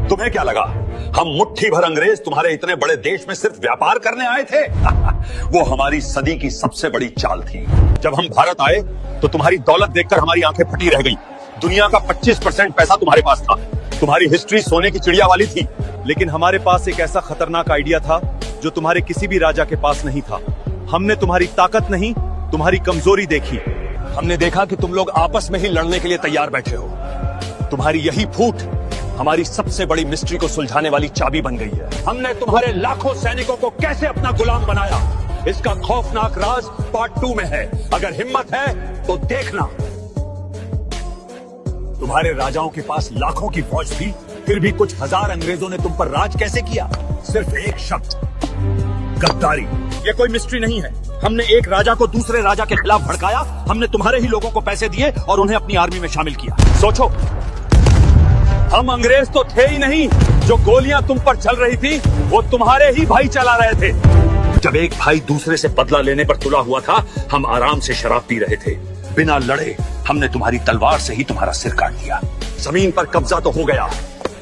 तुम्हें क्या लगा हम मुट्ठी भर अंग्रेज तुम्हारे इतने बड़े देश में सिर्फ व्यापार करने आए थे? वो हमारी सदी की सबसे बड़ी चाल थी। जब हम भारत आए तो तुम्हारी दौलत देखकर हमारी आंखें फटी रह गई। दुनिया का 25% पैसा तुम्हारे पास था। तुम्हारी हिस्ट्री सोने की चिड़िया वाली थी। लेकिन हमारे पास एक ऐसा खतरनाक आइडिया था जो तुम्हारे किसी भी राजा के पास नहीं था। हमने तुम्हारी ताकत नहीं, तुम्हारी कमजोरी देखी। हमने देखा कि तुम लोग आपस में ही लड़ने के लिए तैयार बैठे हो। तुम्हारी यही फूट हमारी सबसे बड़ी मिस्ट्री को सुलझाने वाली चाबी बन गई है। हमने तुम्हारे लाखों सैनिकों को कैसे अपना गुलाम बनाया, इसका खौफनाक राज पार्ट 2 में है। अगर हिम्मत है तो देखना। तुम्हारे राजाओं के पास लाखों की फौज थी, फिर भी कुछ हजार अंग्रेजों ने तुम पर राज कैसे किया? सिर्फ एक शब्द, गद्दारी। ये कोई मिस्ट्री नहीं है। हमने एक राजा को दूसरे राजा के खिलाफ भड़काया। हमने तुम्हारे ही लोगों को पैसे दिए और उन्हें अपनी आर्मी में शामिल किया। सोचो, हम अंग्रेज तो थे ही नहीं। जो गोलियां तुम पर चल रही थी वो तुम्हारे ही भाई चला रहे थे। जब एक भाई दूसरे से बदला लेने पर तुला हुआ था, हम आराम से शराब पी रहे थे। बिना लड़े हमने तुम्हारी तलवार से ही तुम्हारा सिर काट दिया। जमीन पर कब्जा तो हो गया,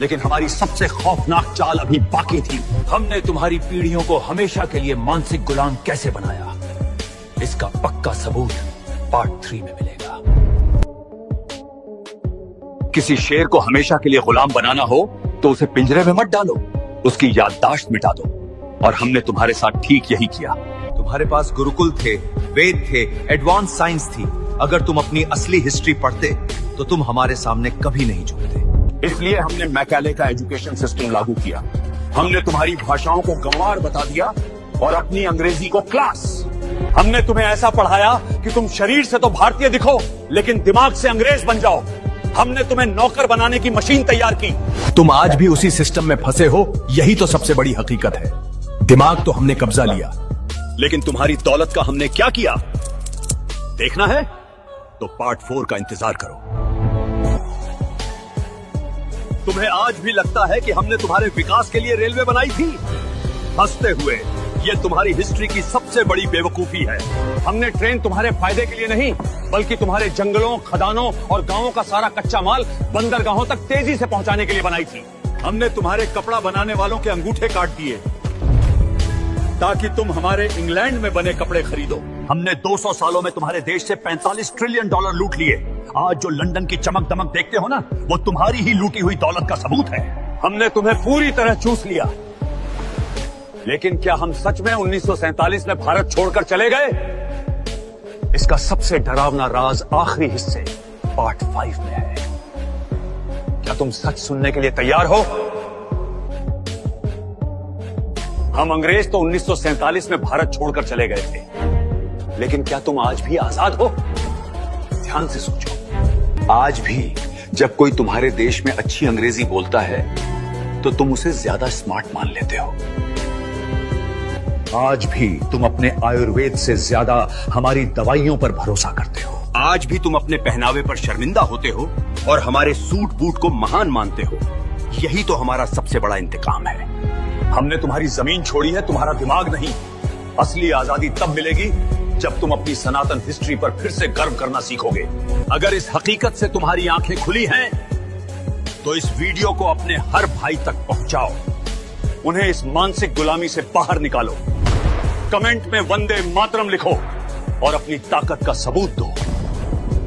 लेकिन हमारी सबसे खौफनाक चाल अभी बाकी थी। हमने तुम्हारी पीढ़ियों को हमेशा के लिए मानसिक गुलाम कैसे बनाया, इसका पक्का सबूत पार्ट 3 में मिलेगा। किसी शेर को हमेशा के लिए गुलाम बनाना हो तो उसे पिंजरे में मत डालो, उसकी याददाश्त मिटा दो। और हमने तुम्हारे साथ ठीक यही किया। तुम्हारे पास गुरुकुल थे, वेद थे, एडवांस साइंस थी। अगर तुम अपनी असली हिस्ट्री पढ़ते तो तुम हमारे सामने कभी नहीं झुकते। इसलिए हमने मैकाले का एजुकेशन सिस्टम लागू किया। हमने तुम्हारी भाषाओं को गंवार बता दिया और अपनी अंग्रेजी को क्लास। हमने तुम्हें ऐसा पढ़ाया कि तुम शरीर से तो भारतीय दिखो, लेकिन दिमाग से अंग्रेज बन जाओ। हमने तुम्हें नौकर बनाने की मशीन तैयार की। तुम आज भी उसी सिस्टम में फंसे हो, यही तो सबसे बड़ी हकीकत है। दिमाग तो हमने कब्जा लिया, लेकिन तुम्हारी दौलत का हमने क्या किया देखना है तो पार्ट 4 का इंतजार करो। तुम्हें आज भी लगता है कि हमने तुम्हारे विकास के लिए रेलवे बनाई थी? हंसते हुए, ये तुम्हारी हिस्ट्री की सबसे बड़ी बेवकूफी है। हमने ट्रेन तुम्हारे फायदे के लिए नहीं, बल्कि तुम्हारे जंगलों, खदानों और गांवों का सारा कच्चा माल बंदरगाहों तक तेजी से पहुंचाने के लिए बनाई थी। हमने तुम्हारे कपड़ा बनाने वालों के अंगूठे काट दिए ताकि तुम हमारे इंग्लैंड में बने कपड़े खरीदो। हमने 200 सालों में तुम्हारे देश से $45 ट्रिलियन लूट लिए। आज जो लंदन की चमक दमक देखते हो ना, वो तुम्हारी ही लूटी हुई दौलत का सबूत है। हमने तुम्हें पूरी तरह चूस लिया। लेकिन क्या हम सच में 1947 में भारत छोड़कर चले गए? इसका सबसे डरावना राज आखिरी हिस्से पार्ट 5 में है। क्या तुम सच सुनने के लिए तैयार हो? हम अंग्रेज तो 1947 में भारत छोड़कर चले गए थे, लेकिन क्या तुम आज भी आजाद हो? ध्यान से सोचो। आज भी जब कोई तुम्हारे देश में अच्छी अंग्रेजी बोलता है तो तुम उसे ज्यादा स्मार्ट मान लेते हो। आज भी तुम अपने आयुर्वेद से ज्यादा हमारी दवाइयों पर भरोसा करते हो। आज भी तुम अपने पहनावे पर शर्मिंदा होते हो और हमारे सूट बूट को महान मानते हो। यही तो हमारा सबसे बड़ा इंतकाम है। हमने तुम्हारी जमीन छोड़ी है, तुम्हारा दिमाग नहीं। असली आजादी तब मिलेगी जब तुम अपनी सनातन हिस्ट्री पर फिर से गर्व करना सीखोगे। अगर इस हकीकत से तुम्हारी आंखें खुली हैं, तो इस वीडियो को अपने हर भाई तक पहुंचाओ। उन्हें इस मानसिक गुलामी से बाहर निकालो। कमेंट में वंदे मातरम लिखो और अपनी ताकत का सबूत दो।